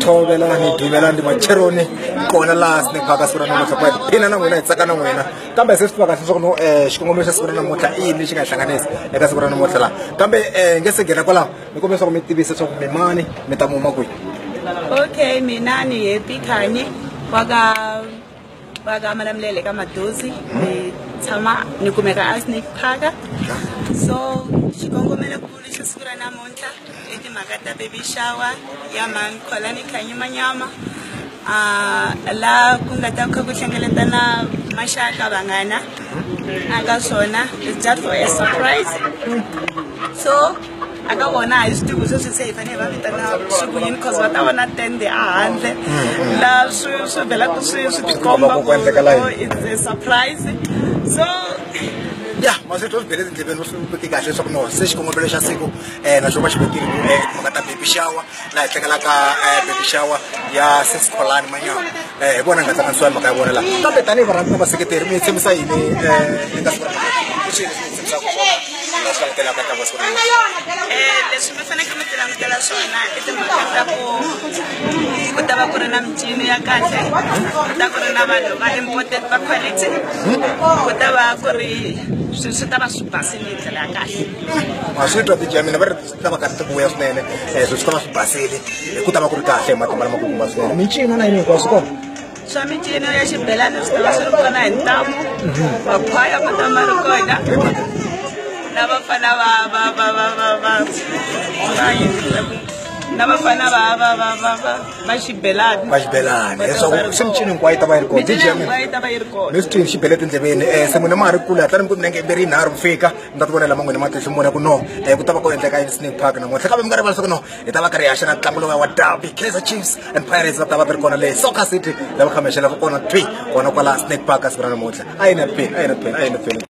thobela ni dumela ndi macheroni kona la Snake Park siku ra namuntlha kwa phina na n'wina hi tsaka na n'wina kambe se swi tiva kahle leswaku xikongomelo xa siku ra namuntlha i yini lexi nga hlanganisa eka siku ra namuntlha laha kambe nge se nghena kwalaho mi kombela leswaku mi tivisa leswaku mi mani mi ta muma kwihi. Okay, mina ni Happy Khani waka Malamulele ka Madozi ni tshama ni kumeka a Snake Park. So xikongomelo kulu xa siku ra namuntlha i timhaka ta baby shower ya mani Kholani Kanyamanyama la ku nga ta kha ku hlengeletana maxaka vanghana aka swona it's just for a surprise. So aka vona hi swi tivi sweswi se hi fanele va vitana swikuyini because va ta vona tende a handle la swi vhelaku swi tikomba ku it's a surprise. So ya maswethu swi bele tindleveni swi veki kahle leswaku no se xikongomelo xa siku na xo va xi vekile timhaka ta baby shower laha hi tlengelaka baby shower ya sis Kholani Manyama hi vona nga tsakanisiwa hi mhaka ya vona laha kambe tanihi varhandzi na vaseketeri mi hi tshembisa yini eka siku leswi mi fanekele mi ti langutela swona i timhaka ta ku ta va ku ri na micini ya kahle ku ta ku ri na vanhu va imported va quality ku ta va ku ri swi ta va swi basile hi ndlela ya kahle. Ma swi twa tijamina va ri ta va kahle ku vuya swinene swi ta va swi basile ku ta va ku ri kahle matimba lama kulukumba swinene micino na yini hinkwaswo swi kona swa micino ya xibelani swi ta va swi ri kona hi ntamu makhwaya ma ta ma ri kona na vafana na vafana va xibelani leswaku se micini hinkwayo yi ta va yi ri kona djamina leswi twini xibele tindleveni se n'wina ma ha ri kule hatla ni ku minenge imbirhi yinharhu ku fika mi ta ti vonela man'wina matihlo mona ku no ku ta va ku endleka yini Snake Park namuntlha kambe mi nga rivala leswaku no hi ta va karhi hi haxa na ntlangu lowa wa derby Kaizer Chiefs and Pirates va ta va ti ri kona le Soccer City lava khamexela kona kona kwala Snake Park siku ra namuntlha a yi na pheni